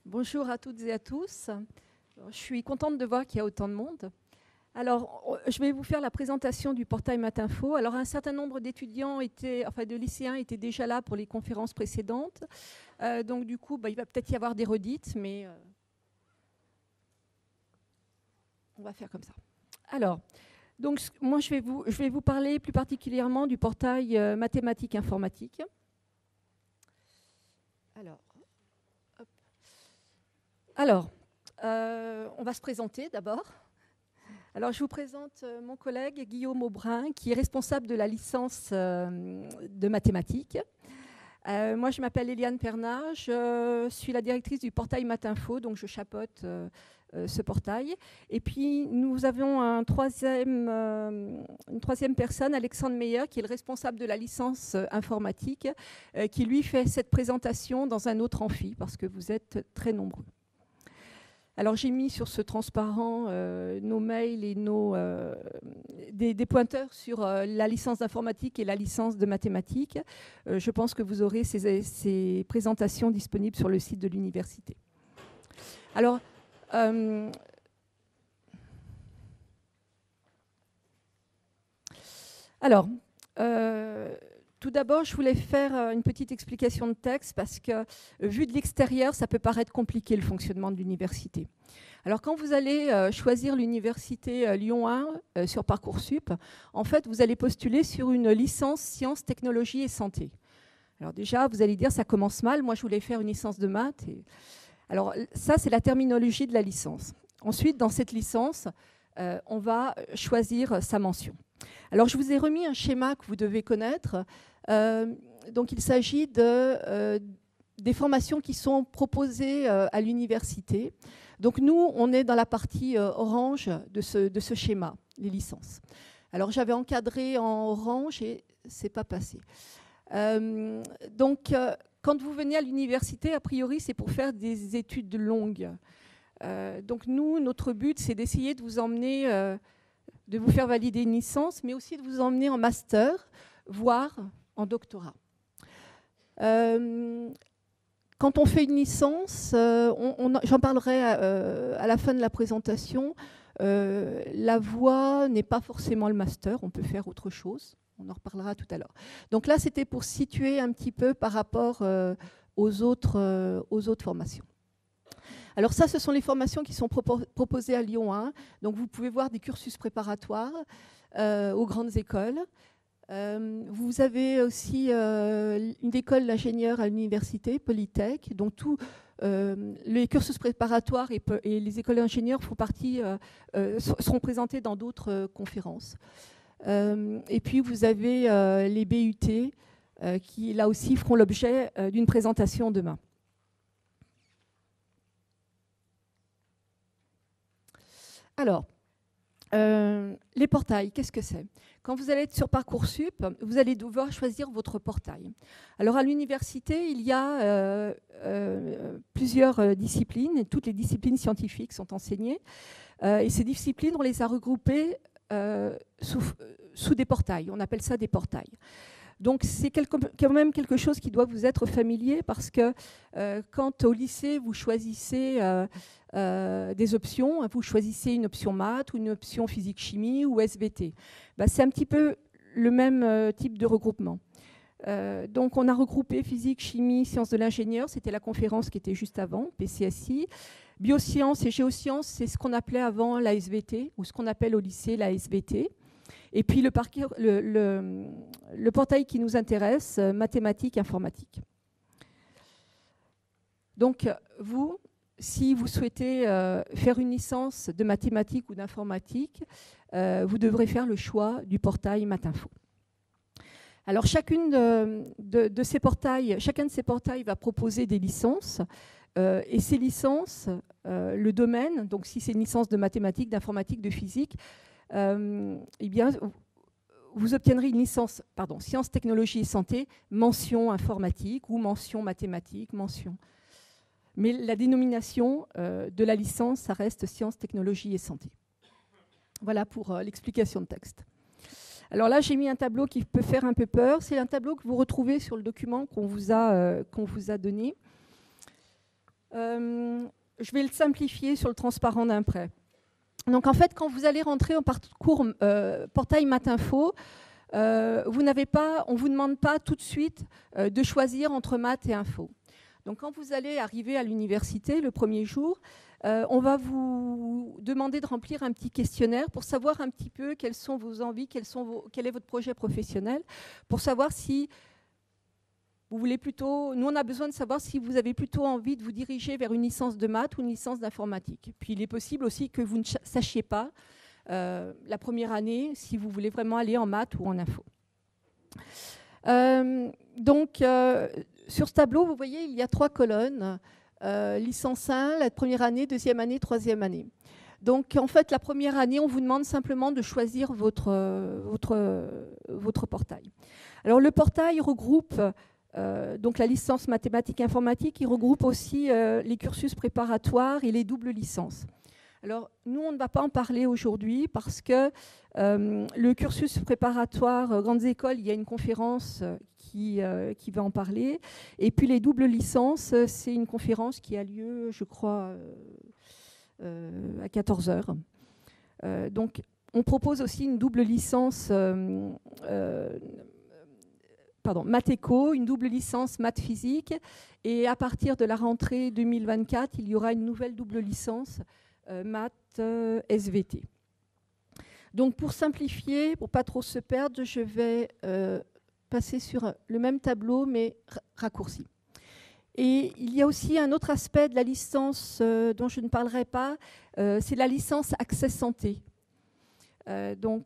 Bonjour à toutes et à tous. Je suis contente de voir qu'il y a autant de monde. Alors, je vais vous faire la présentation du portail Matinfo. Alors, un certain nombre d'étudiants de lycéens étaient déjà là pour les conférences précédentes. Donc, du coup, il va peut-être y avoir des redites, mais on va faire comme ça. Alors, donc, moi, je vais vous parler plus particulièrement du portail mathématiques informatique. Alors, on va se présenter d'abord. Alors, je vous présente mon collègue Guillaume Aubrin, qui est responsable de la licence de mathématiques. Moi, je m'appelle Eliane Pernat, je suis la directrice du portail Matinfo, donc je chapeaute ce portail. Et puis, nous avons une troisième personne, Alexandre Meyer, qui est le responsable de la licence informatique, qui lui fait cette présentation dans un autre amphi, parce que vous êtes très nombreux. Alors, j'ai mis sur ce transparent nos mails et des pointeurs sur la licence d'informatique et la licence de mathématiques. Je pense que vous aurez ces présentations disponibles sur le site de l'université. Alors, tout d'abord, je voulais faire une petite explication de texte parce que, vu de l'extérieur, ça peut paraître compliqué le fonctionnement de l'université. Alors, quand vous allez choisir l'université Lyon 1 sur Parcoursup, en fait, vous allez postuler sur une licence sciences, technologies et santé. Alors déjà, vous allez dire, ça commence mal. Moi, je voulais faire une licence de maths. Alors, ça, c'est la terminologie de la licence. Ensuite, dans cette licence, on va choisir sa mention. Alors, je vous ai remis un schéma que vous devez connaître. Donc, il s'agit des formations qui sont proposées à l'université. Donc, nous, on est dans la partie orange de ce schéma, les licences. Alors, j'avais encadré en orange et ce n'est pas passé. Donc, quand vous venez à l'université, a priori, c'est pour faire des études longues. Donc, nous, notre but, c'est d'essayer de vous emmener, de vous faire valider une licence, mais aussi de vous emmener en master, voire en doctorat. Quand on fait une licence, j'en parlerai à la fin de la présentation, la voie n'est pas forcément le master, on peut faire autre chose, on en reparlera tout à l'heure. Donc là, c'était pour situer un petit peu par rapport aux autres formations. Alors ça, ce sont les formations qui sont proposées à Lyon 1. Donc vous pouvez voir des cursus préparatoires aux grandes écoles. Vous avez aussi une école d'ingénieurs à l'université, Polytech. Donc tous les cursus préparatoires et les écoles d'ingénieurs seront présentés dans d'autres conférences. Et puis vous avez les BUT qui, là aussi, feront l'objet d'une présentation demain. Alors, les portails, qu'est-ce que c'est? Quand vous allez être sur Parcoursup, vous allez devoir choisir votre portail. Alors, à l'université, il y a plusieurs disciplines, et toutes les disciplines scientifiques sont enseignées. Et ces disciplines, on les a regroupées sous des portails. On appelle ça des portails. Donc, c'est quand même quelque chose qui doit vous être familier parce que quand au lycée, vous choisissez des options, vous choisissez une option maths ou une option physique-chimie ou SVT. C'est un petit peu le même type de regroupement. Donc, on a regroupé physique, chimie, sciences de l'ingénieur. C'était la conférence qui était juste avant, PCSI. Biosciences et géosciences, c'est ce qu'on appelait avant la SVT ou ce qu'on appelle au lycée la SVT. Et puis le portail qui nous intéresse, mathématiques, informatique. Donc, vous, si vous souhaitez faire une licence de mathématiques ou d'informatique, vous devrez faire le choix du portail Matinfo. Alors, chacun de ces portails va proposer des licences. Et ces licences, le domaine, donc si c'est une licence de mathématiques, d'informatique, de physique, eh bien, vous obtiendrez une licence, sciences, technologies et santé, mention informatique ou mention mathématiques, mention. Mais la dénomination de la licence, ça reste sciences, technologies et santé. Voilà pour l'explication de texte. Alors là, j'ai mis un tableau qui peut faire un peu peur. C'est un tableau que vous retrouvez sur le document qu'on vous a donné. Je vais le simplifier sur le transparent d'un prêt. Donc en fait, quand vous allez rentrer au parcours portail Maths-Info, on ne vous demande pas tout de suite de choisir entre maths et info. Donc quand vous allez arriver à l'université le premier jour, on va vous demander de remplir un petit questionnaire pour savoir un petit peu quelles sont vos envies, quel est votre projet professionnel, pour savoir si vous voulez plutôt... Nous, on a besoin de savoir si vous avez plutôt envie de vous diriger vers une licence de maths ou une licence d'informatique. Puis il est possible aussi que vous ne sachiez pas la première année si vous voulez vraiment aller en maths ou en info. Sur ce tableau, vous voyez, il y a 3 colonnes. Licence 1, la première année, deuxième année, troisième année. Donc, en fait, la première année, on vous demande simplement de choisir votre portail. Alors, le portail regroupe donc la licence mathématiques informatique, il regroupe aussi les cursus préparatoires et les doubles licences. Alors, nous, on ne va pas en parler aujourd'hui parce que le cursus préparatoire grandes écoles, il y a une conférence qui va en parler. Et puis, les doubles licences, c'est une conférence qui a lieu, je crois, à 14h. Donc, on propose aussi une double licence maths-éco, une double licence maths-physique. Et à partir de la rentrée 2024, il y aura une nouvelle double licence maths-SVT. Donc, pour simplifier, pour ne pas trop se perdre, je vais passer sur le même tableau, mais raccourci. Et il y a aussi un autre aspect de la licence dont je ne parlerai pas, c'est la licence Accès Santé. Il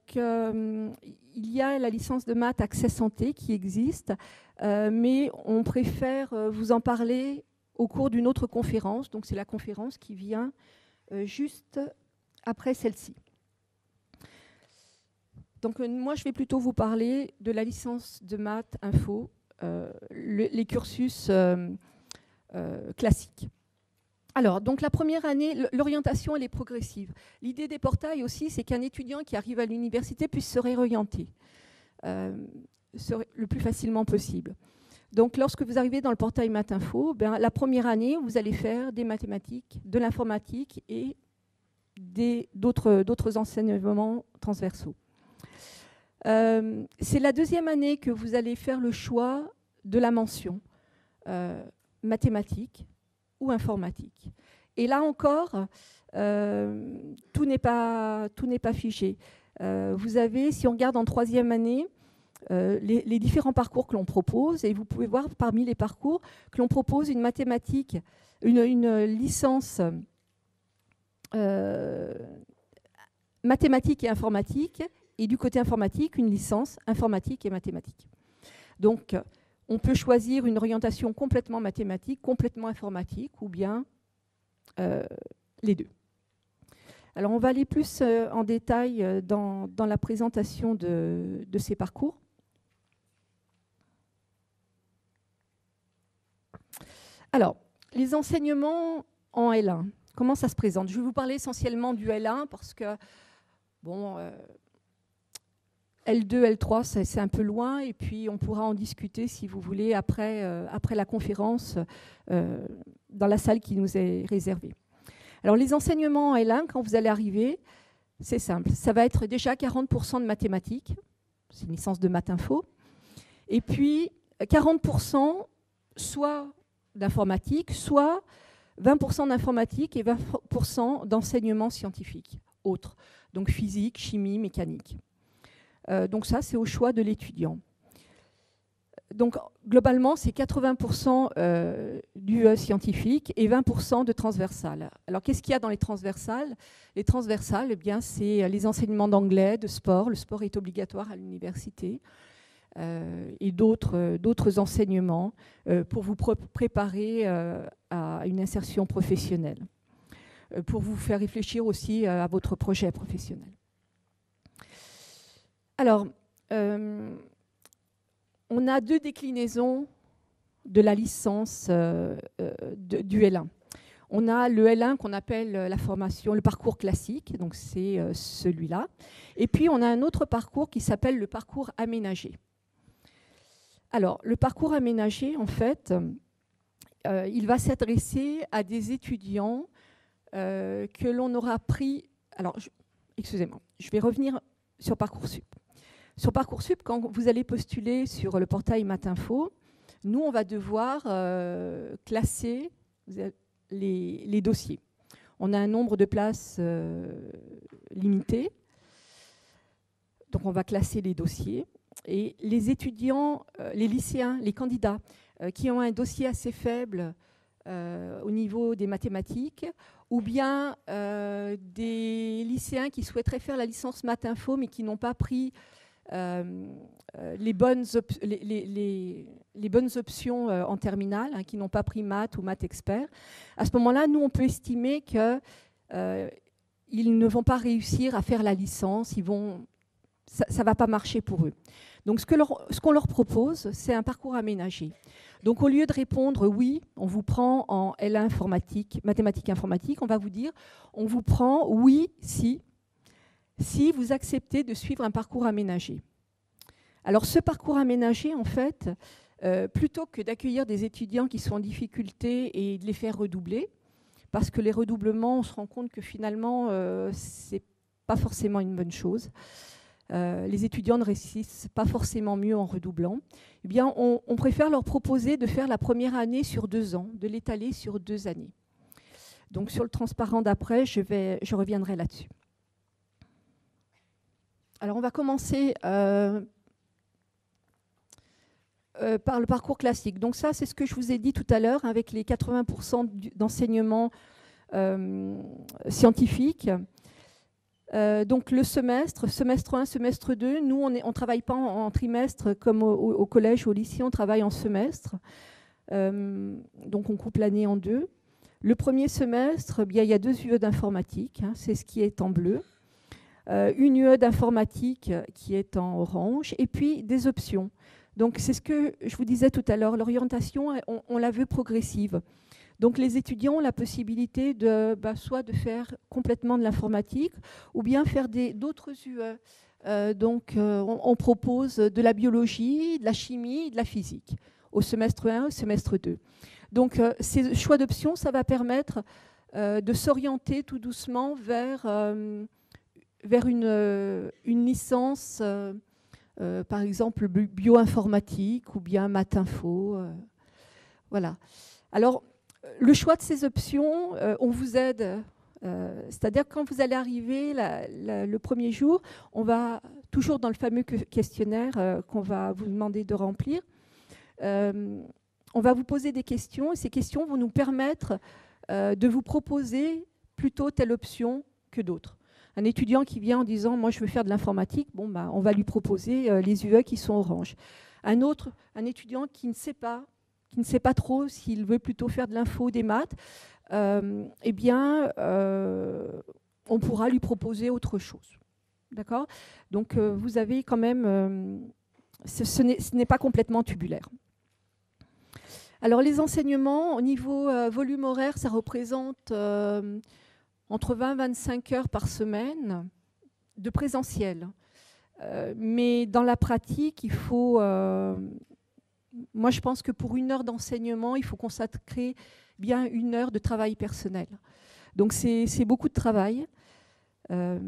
y a la licence de maths Accès Santé qui existe, mais on préfère vous en parler au cours d'une autre conférence. Donc, c'est la conférence qui vient juste après celle-ci. Donc, moi, je vais plutôt vous parler de la licence de maths info, les cursus classiques. Alors, donc la première année, l'orientation, elle est progressive. L'idée des portails aussi, c'est qu'un étudiant qui arrive à l'université puisse se réorienter le plus facilement possible. Donc, lorsque vous arrivez dans le portail Maths Info, la première année, vous allez faire des mathématiques, de l'informatique et d'autres enseignements transversaux. C'est la deuxième année que vous allez faire le choix de la mention mathématiques ou informatique. Et là encore, tout n'est pas figé. Vous avez, si on regarde en troisième année, les différents parcours que l'on propose, et vous pouvez voir parmi les parcours que l'on propose une mathématique, une licence mathématiques et informatique, et du côté informatique, une licence informatique et mathématiques. Donc, on peut choisir une orientation complètement mathématique, complètement informatique, ou bien les deux. Alors, on va aller plus en détail dans la présentation de ces parcours. Alors, les enseignements en L1, comment ça se présente? Je vais vous parler essentiellement du L1 parce que, bon, L2, L3, c'est un peu loin, et puis on pourra en discuter, si vous voulez, après la conférence, dans la salle qui nous est réservée. Alors, les enseignements en L1, quand vous allez arriver, c'est simple. Ça va être déjà 40% de mathématiques, c'est une licence de maths info, et puis 40% soit d'informatique, soit 20% d'informatique et 20% d'enseignement scientifique, autres, donc physique, chimie, mécanique. Donc ça, c'est au choix de l'étudiant. Donc globalement, c'est 80% du scientifique et 20% de transversal. Alors qu'est-ce qu'il y a dans les transversales? Les transversales, eh bien, c'est les enseignements d'anglais, de sport. Le sport est obligatoire à l'université. Et d'autres enseignements pour vous préparer à une insertion professionnelle, pour vous faire réfléchir aussi à votre projet professionnel. Alors, on a deux déclinaisons de la licence du L1. On a le L1 qu'on appelle la formation, le parcours classique, donc c'est celui-là. Et puis, on a un autre parcours qui s'appelle le parcours aménagé. Alors, le parcours aménagé, en fait, il va s'adresser à des étudiants que l'on aura pris... Alors, excusez-moi, je vais revenir sur Parcoursup. Sur Parcoursup, quand vous allez postuler sur le portail Matinfo, nous, on va devoir classer les dossiers. On a un nombre de places limité. Donc, on va classer les dossiers. Et les étudiants, les lycéens, les candidats qui ont un dossier assez faible au niveau des mathématiques, ou bien des lycéens qui souhaiteraient faire la licence Matinfo, mais qui n'ont pas pris les bonnes options en terminale, hein, qui n'ont pas pris maths ou maths expert. À ce moment-là, nous, on peut estimer qu'ils ne vont pas réussir à faire la licence, ça ne va pas marcher pour eux. Donc, ce qu'on leur propose, c'est un parcours aménagé. Donc, au lieu de répondre « oui », on vous prend en L1 informatique, mathématiques informatiques, on va vous dire « on vous prend oui si vous acceptez de suivre un parcours aménagé ». Alors, ce parcours aménagé, en fait, plutôt que d'accueillir des étudiants qui sont en difficulté et de les faire redoubler, parce que les redoublements, on se rend compte que finalement, ce n'est pas forcément une bonne chose. Les étudiants ne réussissent pas forcément mieux en redoublant, eh bien, on préfère leur proposer de faire la première année sur 2 ans, de l'étaler sur 2 années. Donc, sur le transparent d'après, je reviendrai là-dessus. Alors, on va commencer par le parcours classique. Donc, ça, c'est ce que je vous ai dit tout à l'heure, avec les 80% d'enseignement scientifique. Donc le semestre 1, semestre 2, nous on ne travaille pas en trimestre comme au collège ou au lycée, on travaille en semestre. Donc on coupe l'année en 2. Le premier semestre, bien, il y a 2 UE d'informatique, hein, c'est ce qui est en bleu. Une UE d'informatique qui est en orange, et puis des options. Donc c'est ce que je vous disais tout à l'heure, l'orientation, on la veut progressive. Donc les étudiants ont la possibilité soit de faire complètement de l'informatique ou bien faire d'autres UE. On propose de la biologie, de la chimie, de la physique au semestre 1, au semestre 2. Donc ces choix d'options, ça va permettre de s'orienter tout doucement vers une licence, par exemple bioinformatique ou bien maths-info. Voilà. Alors, le choix de ces options, on vous aide. C'est-à-dire que quand vous allez arriver le premier jour, on va, toujours dans le fameux questionnaire qu'on va vous demander de remplir, on va vous poser des questions et ces questions vont nous permettre de vous proposer plutôt telle option que d'autres. Un étudiant qui vient en disant « moi je veux faire de l'informatique », bon, on va lui proposer les UE qui sont orange. Un étudiant qui ne sait pas trop s'il veut plutôt faire de l'info, des maths, eh bien, on pourra lui proposer autre chose. D'accord ? Donc, vous avez quand même... ce n'est pas complètement tubulaire. Alors, les enseignements, au niveau volume horaire, ça représente entre 20 et 25 heures par semaine de présentiel. Mais dans la pratique, il faut... moi, je pense que pour 1 heure d'enseignement, il faut consacrer bien 1 heure de travail personnel. Donc, c'est beaucoup de travail. Ce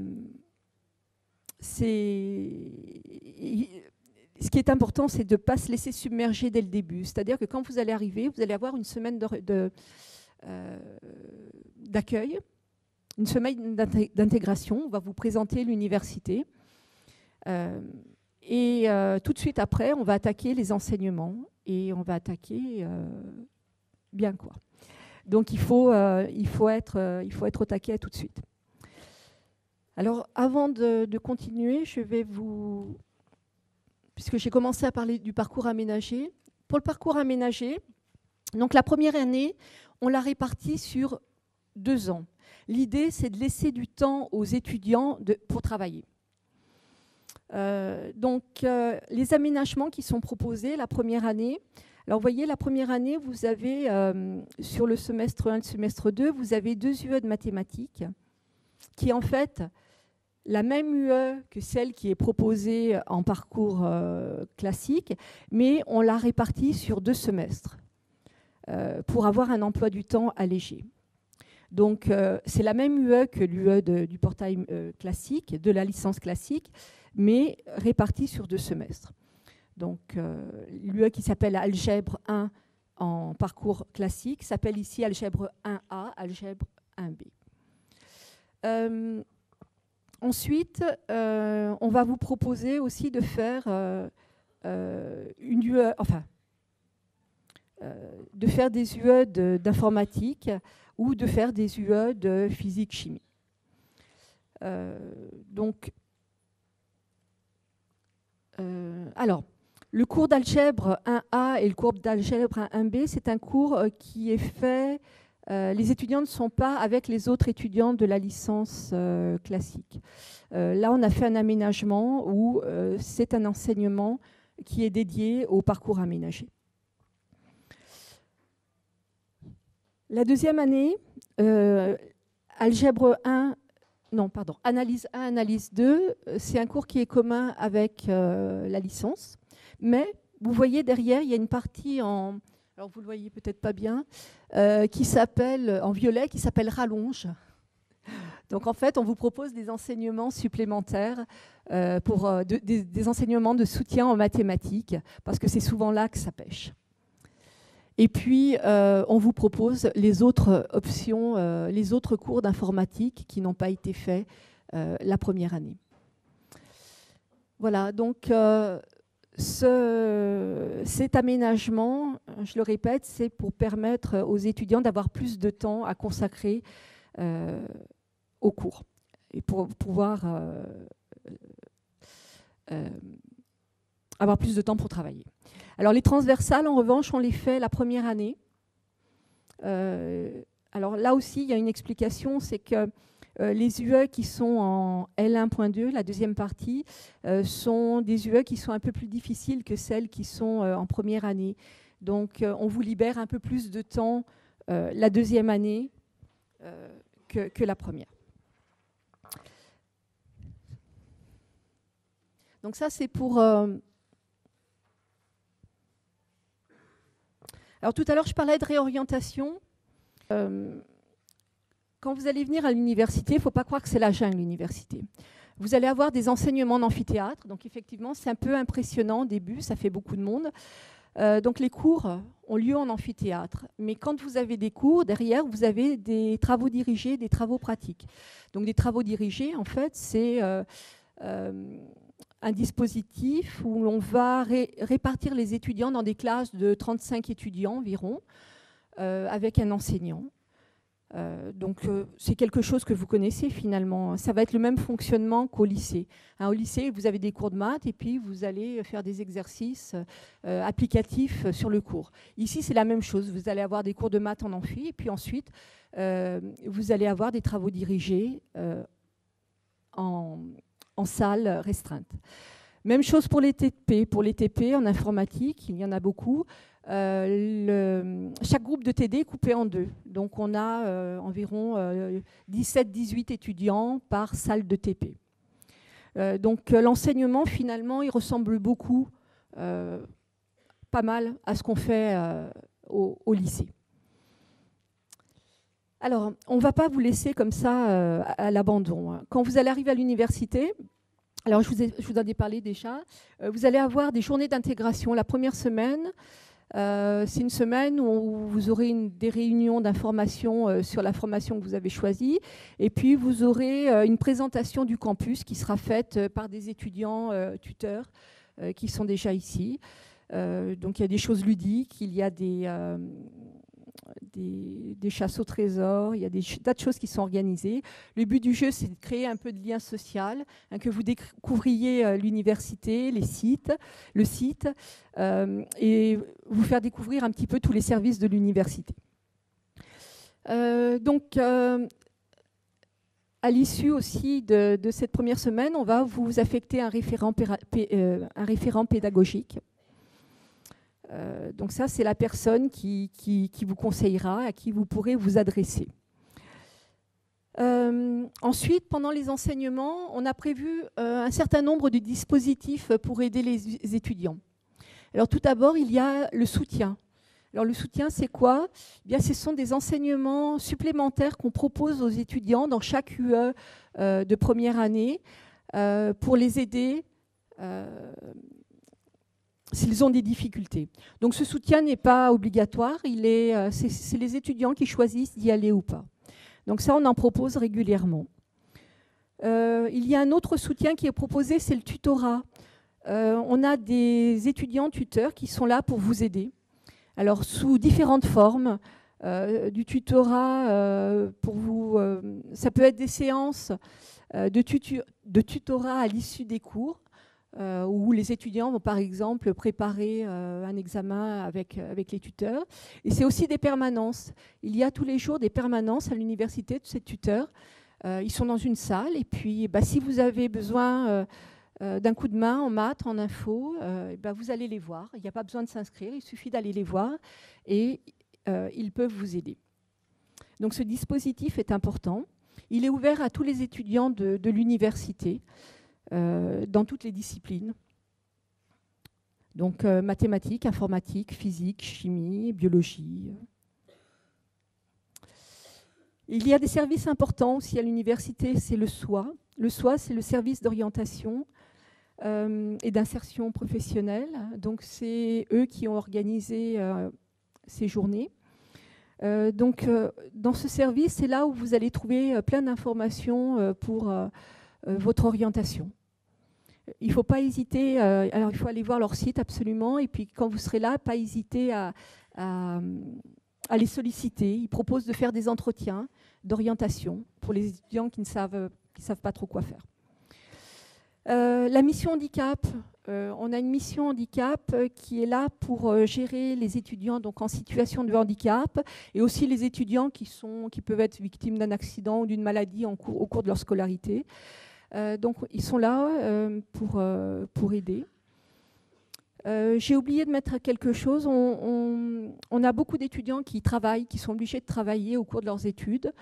qui est important, c'est de ne pas se laisser submerger dès le début. C'est-à-dire que quand vous allez arriver, vous allez avoir une semaine d'accueil, une semaine d'intégration. On va vous présenter l'université. Et tout de suite après, on va attaquer les enseignements et on va attaquer bien quoi. Donc il faut être au taquet tout de suite. Alors avant de continuer, je vais vous... Puisque j'ai commencé à parler du parcours aménagé. Pour le parcours aménagé, donc la première année, on l'a répartie sur 2 ans. L'idée, c'est de laisser du temps aux étudiants pour travailler. Les aménagements qui sont proposés la première année. Alors, vous voyez, la première année, vous avez, sur le semestre 1 et le semestre 2, vous avez 2 UE de mathématiques, qui est en fait la même UE que celle qui est proposée en parcours classique, mais on l'a répartie sur 2 semestres. pour avoir un emploi du temps allégé. Donc, c'est la même UE que l'UE du portail classique, de la licence classique, mais répartie sur 2 semestres. Donc, l'UE qui s'appelle Algèbre 1 en parcours classique s'appelle ici Algèbre 1A, Algèbre 1B. Ensuite, on va vous proposer aussi de faire une UE, enfin, de faire des UE d'informatique ou de faire des UE de physique-chimie. Alors, le cours d'algèbre 1A et le cours d'algèbre 1B, c'est un cours qui est fait, les étudiants ne sont pas avec les autres étudiants de la licence classique. Là, on a fait un aménagement où c'est un enseignement qui est dédié au parcours aménagé. La deuxième année, algèbre 1, non, pardon, analyse 1, analyse 2, c'est un cours qui est commun avec la licence. Mais vous voyez derrière, il y a une partie en, alors vous le voyez peut-être pas bien, qui s'appelle, en violet, qui s'appelle rallonge. Donc en fait, on vous propose des enseignements supplémentaires, des enseignements de soutien en mathématiques, parce que c'est souvent là que ça pêche. Et puis, on vous propose les autres options, les autres cours d'informatique qui n'ont pas été faits la première année. Voilà, donc cet aménagement, je le répète, c'est pour permettre aux étudiants d'avoir plus de temps à consacrer au cours et pour pouvoir avoir plus de temps pour travailler. Alors les transversales, en revanche, on les fait la première année. Alors là aussi, il y a une explication, c'est que les UE qui sont en L1.2, la deuxième partie, sont des UE qui sont un peu plus difficiles que celles qui sont en première année. Donc on vous libère un peu plus de temps la deuxième année que la première. Donc ça, c'est pour... Alors tout à l'heure, je parlais de réorientation. Quand vous allez venir à l'université, il ne faut pas croire que c'est la jungle, l'université. Vous allez avoir des enseignements en amphithéâtre. Donc effectivement, c'est un peu impressionnant au début, ça fait beaucoup de monde. Donc les cours ont lieu en amphithéâtre. Mais quand vous avez des cours, derrière, vous avez des travaux dirigés, des travaux pratiques. Donc des travaux dirigés, en fait, c'est un dispositif où l'on va répartir les étudiants dans des classes de 35 étudiants environ, avec un enseignant. Donc c'est quelque chose que vous connaissez finalement. Ça va être le même fonctionnement qu'au lycée. Au lycée, vous avez des cours de maths et puis vous allez faire des exercices applicatifs sur le cours. Ici, c'est la même chose. Vous allez avoir des cours de maths en amphi et puis ensuite, vous allez avoir des travaux dirigés en salle restreinte. Même chose pour les TP. Pour les TP en informatique, il y en a beaucoup. Chaque groupe de TD est coupé en 2. Donc on a environ 17-18 étudiants par salle de TP. Donc l'enseignement, finalement, il ressemble beaucoup, pas mal, à ce qu'on fait au lycée. Alors, on ne va pas vous laisser comme ça à l'abandon. Quand vous allez arriver à l'université, alors je vous en ai parlé déjà, vous allez avoir des journées d'intégration. La première semaine, c'est une semaine où vous aurez des réunions d'information sur la formation que vous avez choisie. Et puis, vous aurez une présentation du campus qui sera faite par des étudiants tuteurs qui sont déjà ici. Donc, il y a des choses ludiques, il y a des chasses au trésor, il y a des tas de choses qui sont organisées. Le but du jeu, c'est de créer un peu de lien social, que vous découvriez l'université, le site, et vous faire découvrir un petit peu tous les services de l'université. Donc, à l'issue aussi de cette première semaine, on va vous affecter un référent pédagogique. Donc ça, c'est la personne qui vous conseillera, à qui vous pourrez vous adresser. Ensuite, pendant les enseignements, on a prévu un certain nombre de dispositifs pour aider les étudiants. Alors tout d'abord, il y a le soutien. Alors le soutien, c'est quoi? Eh bien, ce sont des enseignements supplémentaires qu'on propose aux étudiants dans chaque UE de première année pour les aider s'ils ont des difficultés. Donc ce soutien n'est pas obligatoire, c'est les étudiants qui choisissent d'y aller ou pas. Donc ça, on en propose régulièrement. Il y a un autre soutien qui est proposé, c'est le tutorat. On a des étudiants tuteurs qui sont là pour vous aider. Alors sous différentes formes, du tutorat pour vous, ça peut être des séances de tutorat à l'issue des cours, où les étudiants vont par exemple préparer un examen avec les tuteurs. Et c'est aussi des permanences. Il y a tous les jours des permanences à l'université de ces tuteurs. Ils sont dans une salle et puis si vous avez besoin d'un coup de main en maths, en info, vous allez les voir. Il n'y a pas besoin de s'inscrire, il suffit d'aller les voir et ils peuvent vous aider. Donc ce dispositif est important. Il est ouvert à tous les étudiants de l'université, dans toutes les disciplines. Donc mathématiques, informatique, physique, chimie, biologie. Il y a des services importants aussi à l'université, c'est le SOA. Le SOA, c'est le service d'orientation et d'insertion professionnelle. Donc c'est eux qui ont organisé ces journées. Dans ce service, c'est là où vous allez trouver plein d'informations pour votre orientation. Il ne faut pas hésiter, alors il faut aller voir leur site absolument, et puis quand vous serez là, pas hésiter à les solliciter. Ils proposent de faire des entretiens d'orientation pour les étudiants qui ne savent pas trop quoi faire. La mission handicap, on a une mission handicap qui est là pour gérer les étudiants donc, en situation de handicap et aussi les étudiants qui peuvent être victimes d'un accident ou d'une maladie au cours de leur scolarité. Donc ils sont là pour aider. J'ai oublié de mettre quelque chose. On a beaucoup d'étudiants qui travaillent, qui sont obligés de travailler au cours de leurs études.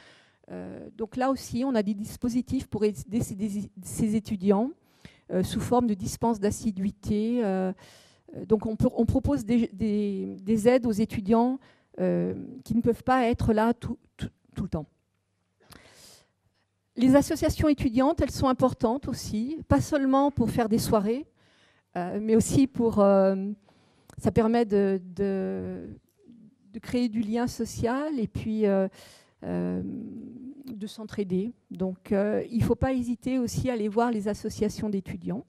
Donc là aussi, on a des dispositifs pour aider ces étudiants sous forme de dispense d'assiduité. Donc on propose des aides aux étudiants qui ne peuvent pas être là tout le temps. Les associations étudiantes, elles sont importantes aussi, pas seulement pour faire des soirées, mais aussi pour... ça permet de créer du lien social et puis de s'entraider. Donc, il ne faut pas hésiter aussi à aller voir les associations d'étudiants.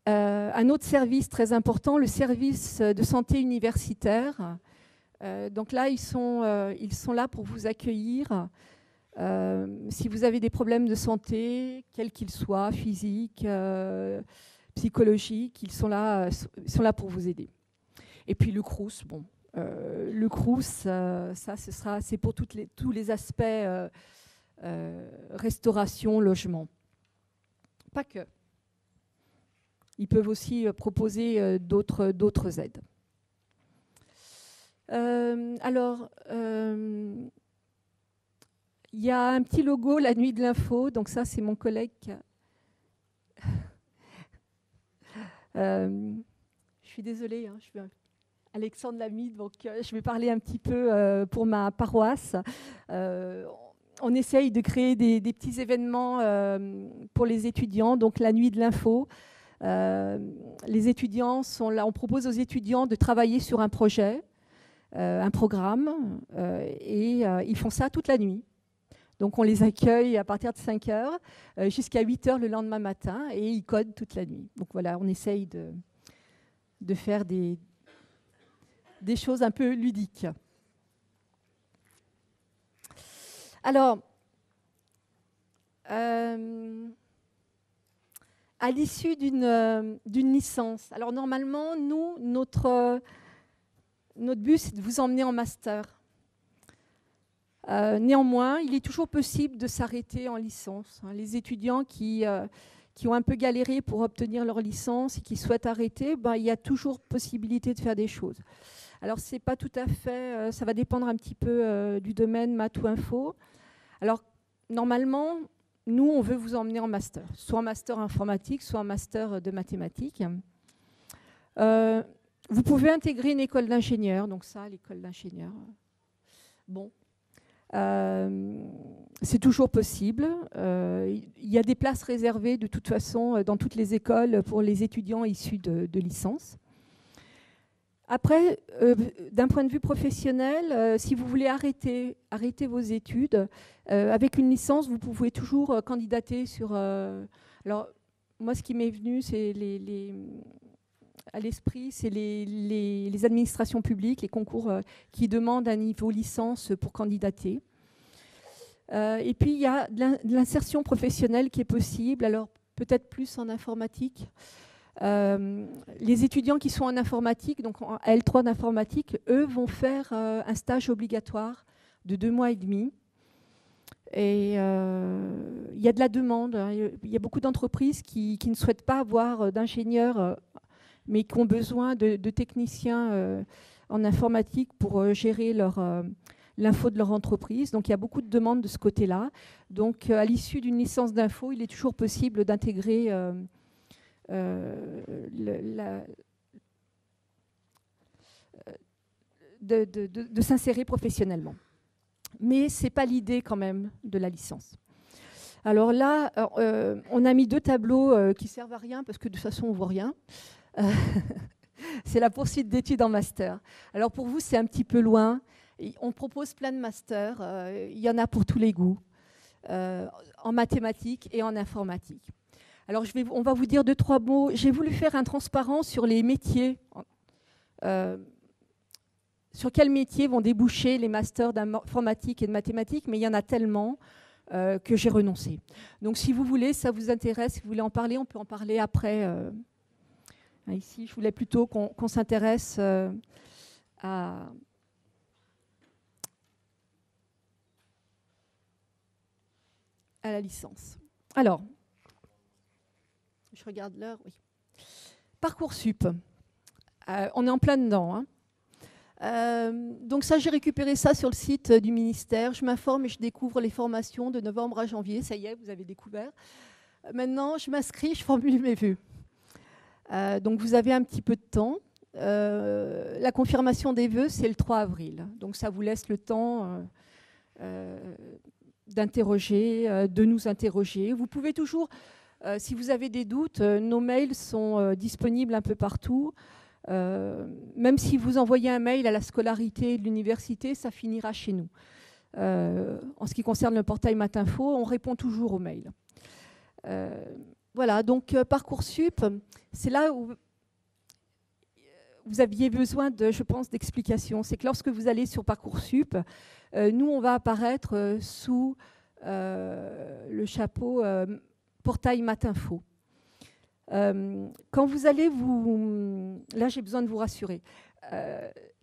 Un autre service très important, le service de santé universitaire. Donc là, ils sont là pour vous accueillir. Si vous avez des problèmes de santé, quels qu'ils soient, physiques, psychologiques, ils sont là pour vous aider. Et puis le Crous, bon, le Crous, c'est pour tous les aspects restauration, logement. Pas que. Ils peuvent aussi proposer d'autres aides. Il y a un petit logo, la nuit de l'info. Donc ça, c'est mon collègue. Je suis désolée, hein, je suis Alexandre Lamy, donc je vais parler un petit peu pour ma paroisse. On essaye de créer des petits événements pour les étudiants, donc la nuit de l'info. Les étudiants sont là, on propose aux étudiants de travailler sur un projet, un programme, et ils font ça toute la nuit. Donc on les accueille à partir de 5 heures jusqu'à 8 heures le lendemain matin et ils codent toute la nuit. Donc voilà, on essaye de faire des choses un peu ludiques. Alors, à l'issue d'une licence, alors normalement, nous, notre but, c'est de vous emmener en master. Néanmoins, il est toujours possible de s'arrêter en licence. Les étudiants qui ont un peu galéré pour obtenir leur licence et qui souhaitent arrêter, il y a toujours possibilité de faire des choses. Alors, c'est pas tout à fait... ça va dépendre un petit peu du domaine maths ou info. Alors, normalement, nous, on veut vous emmener en master, soit en master informatique, soit en master de mathématiques. Vous pouvez intégrer une école d'ingénieurs, donc ça, l'école d'ingénieurs. Bon, c'est toujours possible. Il y a des places réservées de toute façon dans toutes les écoles pour les étudiants issus de licence. Après, d'un point de vue professionnel, si vous voulez arrêter vos études, avec une licence, vous pouvez toujours candidater sur... alors, moi, ce qui m'est venu, c'est à l'esprit, c'est les administrations publiques, les concours qui demandent un niveau licence pour candidater. Et puis, il y a de l'insertion professionnelle qui est possible, alors peut-être plus en informatique. Les étudiants qui sont en informatique, donc en L3 d'informatique, eux vont faire un stage obligatoire de 2 mois et demi. Et il y a de la demande. Hein. Il y a beaucoup d'entreprises qui ne souhaitent pas avoir d'ingénieurs, mais qui ont besoin de techniciens en informatique pour gérer l'info de leur entreprise. Donc il y a beaucoup de demandes de ce côté-là. Donc à l'issue d'une licence d'info, il est toujours possible d'intégrer de s'insérer professionnellement. Mais ce n'est pas l'idée quand même de la licence. Alors là, on a mis 2 tableaux qui ne servent à rien parce que de toute façon, on ne voit rien. C'est la poursuite d'études en master. Alors pour vous, c'est un petit peu loin. On propose plein de masters. Il y en a pour tous les goûts, en mathématiques et en informatique. Alors on va vous dire 2-3 mots. J'ai voulu faire un transparent sur les métiers. Sur quels métiers vont déboucher les masters d'informatique et de mathématiques, mais il y en a tellement que j'ai renoncé. Donc si vous voulez, ça vous intéresse, si vous voulez en parler, on peut en parler après. Ici, je voulais plutôt qu'on s'intéresse à la licence. Alors, je regarde l'heure, oui. Parcoursup, on est en plein dedans. Donc ça, j'ai récupéré ça sur le site du ministère. Je m'informe et je découvre les formations de novembre à janvier. Ça y est, vous avez découvert. Maintenant, je m'inscris, je formule mes vœux. Donc vous avez un petit peu de temps. La confirmation des vœux, c'est le 3 avril. Donc ça vous laisse le temps d'interroger, de nous interroger. Vous pouvez toujours, si vous avez des doutes, nos mails sont disponibles un peu partout. Même si vous envoyez un mail à la scolarité de l'université, ça finira chez nous. En ce qui concerne le portail Matinfo, on répond toujours aux mails. Voilà, donc Parcoursup, c'est là où vous aviez besoin, je pense, d'explications. C'est que lorsque vous allez sur Parcoursup, nous, on va apparaître sous le chapeau portail Matinfo. Quand vous allez là, j'ai besoin de vous rassurer.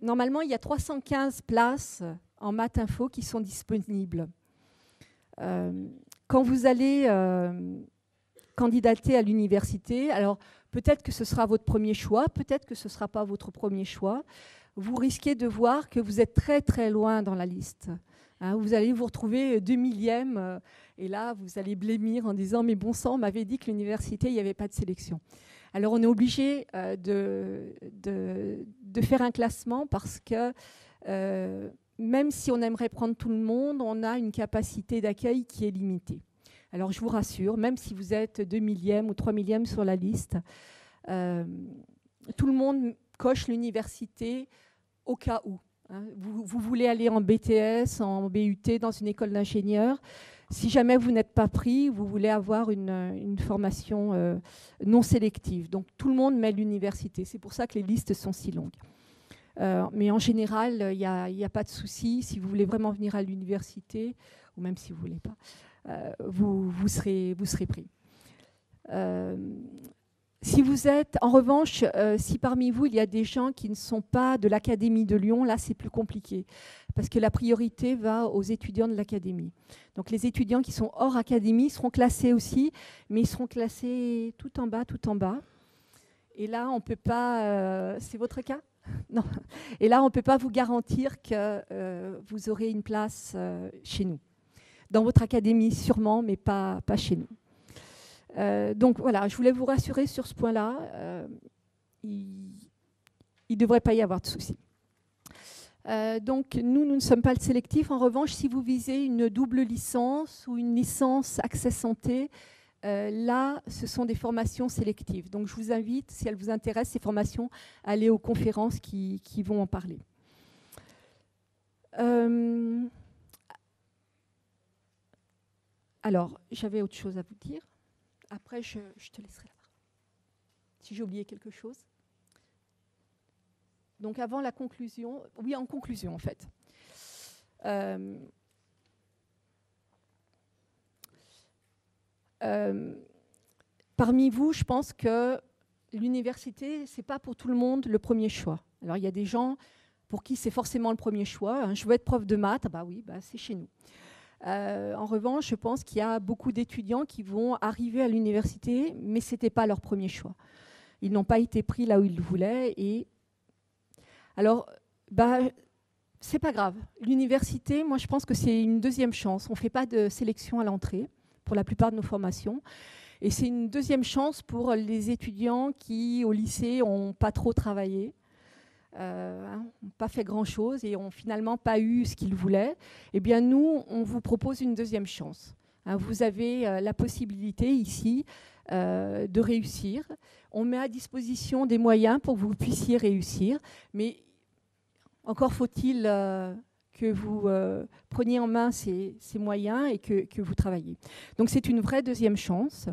Normalement, il y a 315 places en Matinfo qui sont disponibles. Quand vous allez candidater à l'université, alors peut-être que ce sera votre premier choix, peut-être que ce ne sera pas votre premier choix. Vous risquez de voir que vous êtes très très loin dans la liste. Hein, vous allez vous retrouver 2 millièmes et là vous allez blêmir en disant mais bon sang, on m'avait dit que l'université il n'y avait pas de sélection. Alors on est obligé de faire un classement parce que même si on aimerait prendre tout le monde, on a une capacité d'accueil qui est limitée. Alors je vous rassure, même si vous êtes 2 millièmes ou 3 millièmes sur la liste, tout le monde coche l'université au cas où. Hein. Vous voulez aller en BTS, en BUT, dans une école d'ingénieur. Si jamais vous n'êtes pas pris, vous voulez avoir une formation non sélective. Donc tout le monde met l'université. C'est pour ça que les listes sont si longues. Mais en général, il n'y a pas de souci. Si vous voulez vraiment venir à l'université, ou même si vous ne voulez pas, vous serez pris. Si vous êtes, en revanche, si parmi vous, il y a des gens qui ne sont pas de l'Académie de Lyon, là, c'est plus compliqué, parce que la priorité va aux étudiants de l'Académie. Donc les étudiants qui sont hors Académie seront classés aussi, mais ils seront classés tout en bas, tout en bas. Et là, on ne peut pas... c'est votre cas ? Non. Et là, on ne peut pas vous garantir que vous aurez une place chez nous. Dans votre académie, sûrement, mais pas chez nous. Donc voilà, je voulais vous rassurer sur ce point-là. Il il ne devrait pas y avoir de soucis. Donc, nous ne sommes pas le sélectif. En revanche, si vous visez une double licence ou une licence Accès Santé, là, ce sont des formations sélectives. Donc, je vous invite, si elles vous intéressent, ces formations, à aller aux conférences qui vont en parler. Alors, j'avais autre chose à vous dire. Après, je te laisserai la parole. Si j'ai oublié quelque chose. Donc, avant la conclusion, oui, en conclusion, en fait. Parmi vous, je pense que l'université, ce n'est pas pour tout le monde le premier choix. Alors, il y a des gens pour qui c'est forcément le premier choix. Je veux être prof de maths, bah oui, bah, c'est chez nous. En revanche, je pense qu'il y a beaucoup d'étudiants qui vont arriver à l'université, mais ce n'était pas leur premier choix. Ils n'ont pas été pris là où ils le voulaient. Et alors, bah, c'est pas grave. L'université, moi, je pense que c'est une deuxième chance. On ne fait pas de sélection à l'entrée pour la plupart de nos formations. Et c'est une deuxième chance pour les étudiants qui, au lycée, n'ont pas trop travaillé, n'ont pas fait grand-chose et n'ont finalement pas eu ce qu'ils voulaient. Eh bien, nous, on vous propose une deuxième chance. Vous avez la possibilité ici de réussir. On met à disposition des moyens pour que vous puissiez réussir, mais encore faut-il que vous preniez en main ces moyens et que vous travaillez. Donc c'est une vraie deuxième chance.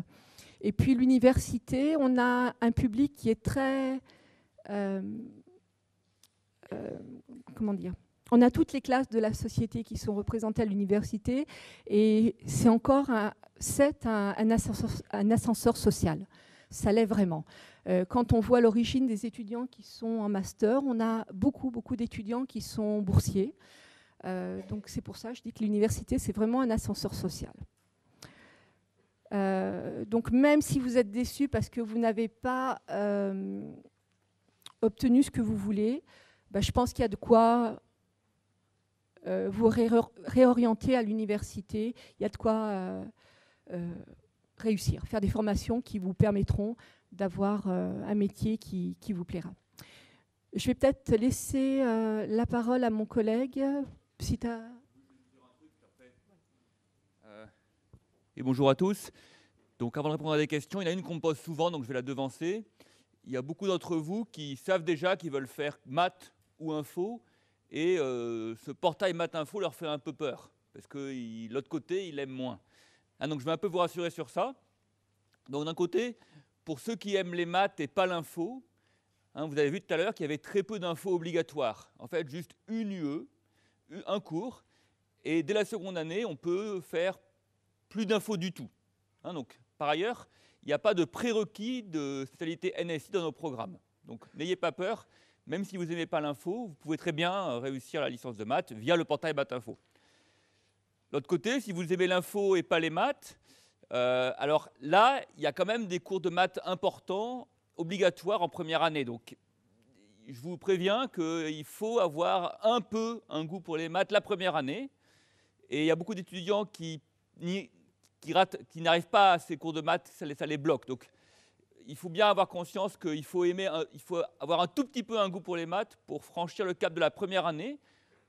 Et puis l'université, on a un public qui est très... comment dire ? On a toutes les classes de la société qui sont représentées à l'université et c'est encore un ascenseur social. Ça l'est vraiment. Quand on voit l'origine des étudiants qui sont en master, on a beaucoup d'étudiants qui sont boursiers. Donc c'est pour ça que je dis que l'université, c'est vraiment un ascenseur social. Donc même si vous êtes déçus parce que vous n'avez pas obtenu ce que vous voulez, bah, je pense qu'il y a de quoi vous réorienter à l'université. Il y a de quoi réussir, faire des formations qui vous permettront d'avoir un métier qui vous plaira. Je vais peut-être laisser la parole à mon collègue. Si tu as... Et bonjour à tous. Donc avant de répondre à des questions, il y en a une qu'on me pose souvent, donc je vais la devancer. Il y a beaucoup d'entre vous qui savent déjà qu'ils veulent faire maths ou info, et ce portail maths info leur fait un peu peur, parce que l'autre côté, il aime moins. Donc je vais un peu vous rassurer sur ça. Donc d'un côté, pour ceux qui aiment les maths et pas l'info, vous avez vu tout à l'heure qu'il y avait très peu d'infos obligatoires. En fait, juste une UE, un cours, et dès la seconde année, on peut faire plus d'infos du tout. Donc, par ailleurs, il n'y a pas de prérequis de spécialité NSI dans nos programmes. Donc n'ayez pas peur, même si vous n'aimez pas l'info, vous pouvez très bien réussir la licence de maths via le portail Maths Info. De l'autre côté, si vous aimez l'info et pas les maths, alors là, il y a quand même des cours de maths importants, obligatoires en première année. Donc je vous préviens qu'il faut avoir un peu un goût pour les maths la première année. Et il y a beaucoup d'étudiants qui n'arrivent pas à ces cours de maths, ça les bloque. Donc il faut bien avoir conscience qu'il faut avoir un tout petit peu un goût pour les maths pour franchir le cap de la première année.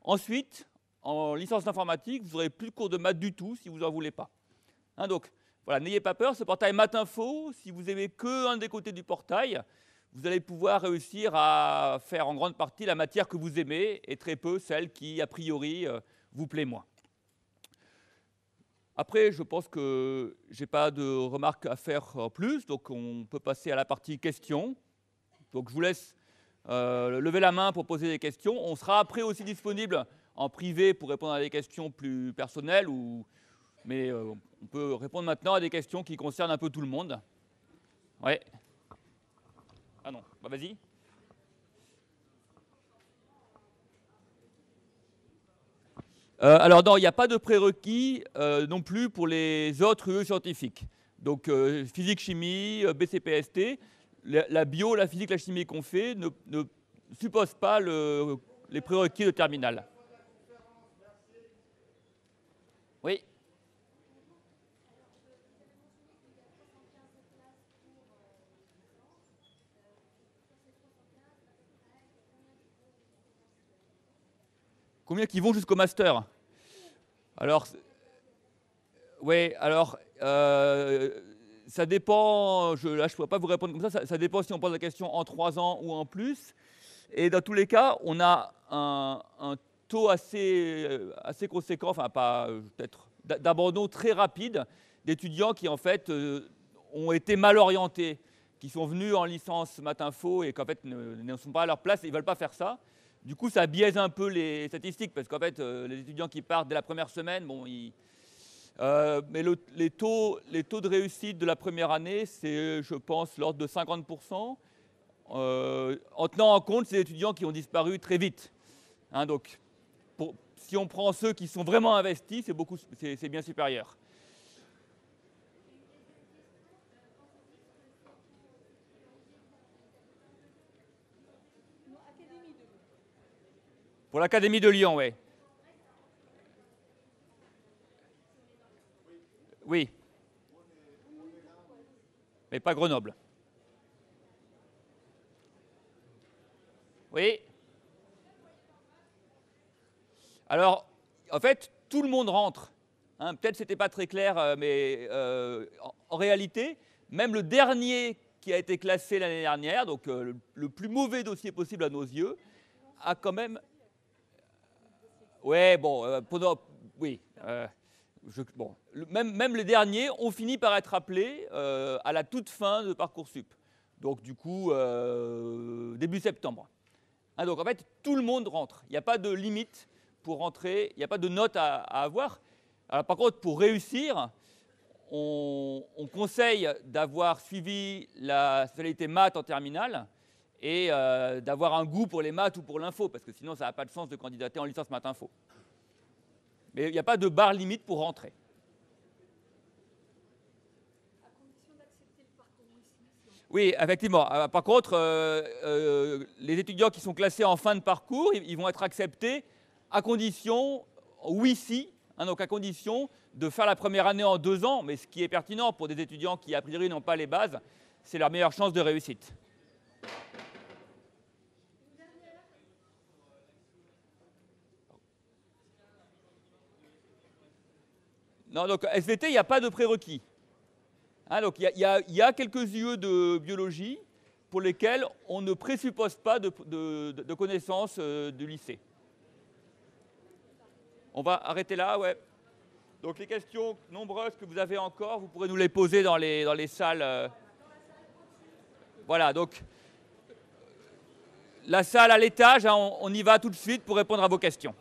Ensuite, en licence d'informatique, vous n'aurez plus de cours de maths du tout si vous n'en voulez pas. Donc voilà, n'ayez pas peur, ce portail Maths Info, si vous n'aimez qu'un des côtés du portail, vous allez pouvoir réussir à faire en grande partie la matière que vous aimez et très peu celle qui, a priori, vous plaît moins. Après, je pense que je n'ai pas de remarques à faire en plus, donc on peut passer à la partie questions. Donc je vous laisse lever la main pour poser des questions. On sera après aussi disponible en privé pour répondre à des questions plus personnelles, mais on peut répondre maintenant à des questions qui concernent un peu tout le monde. Ouais. Ah non, bah vas-y. Alors non, il n'y a pas de prérequis non plus pour les autres UE scientifiques. Donc physique, chimie, BCPST, la bio, la physique, la chimie qu'on fait ne suppose pas les prérequis de terminale. Oui. Combien qui vont jusqu'au master? Alors, oui, alors, ça dépend, là je ne pourrais pas vous répondre comme ça dépend si on pose la question en 3 ans ou en plus. Et dans tous les cas, on a un taux assez conséquent, enfin pas peut-être, d'abandon très rapide d'étudiants qui en fait ont été mal orientés, qui sont venus en licence maths info et qu'en fait ne sont pas à leur place et ils ne veulent pas faire ça. Du coup, ça biaise un peu les statistiques parce qu'en fait, les étudiants qui partent dès la première semaine, bon, mais les taux de réussite de la première année, c'est, je pense, l'ordre de 50%, en tenant en compte ces étudiants qui ont disparu très vite. Hein, donc, si on prend ceux qui sont vraiment investis, c'est bien supérieur. Pour l'Académie de Lyon, oui. Oui. Mais pas Grenoble. Oui. Alors, en fait, tout le monde rentre. Hein, peut-être que ce n'était pas très clair, mais en réalité, même le dernier qui a été classé l'année dernière, donc le plus mauvais dossier possible à nos yeux, a quand même... Ouais, bon, oui. Bon, même les derniers ont fini par être appelés à la toute fin de Parcoursup. Donc, du coup, début septembre. Hein, donc, en fait, tout le monde rentre. Il n'y a pas de limite pour rentrer. Il n'y a pas de note à avoir. Alors, par contre, pour réussir, on conseille d'avoir suivi la spécialité maths en terminale et d'avoir un goût pour les maths ou pour l'info, parce que sinon, ça n'a pas de sens de candidater en licence maths info. Mais il n'y a pas de barre limite pour rentrer. À condition d'accepter le parcours ici. Oui, effectivement. Par contre, les étudiants qui sont classés en fin de parcours, ils vont être acceptés à condition, oui, si, hein, donc à condition de faire la première année en 2 ans, mais ce qui est pertinent pour des étudiants qui, a priori, n'ont pas les bases, c'est leur meilleure chance de réussite. Non, donc SVT, il n'y a pas de prérequis. Hein, donc il y a quelques UE de biologie pour lesquels on ne présuppose pas de connaissances du lycée. On va arrêter là, ouais. Donc les questions nombreuses que vous avez encore, vous pourrez nous les poser dans les salles. Voilà, donc la salle à l'étage, hein, on y va tout de suite pour répondre à vos questions.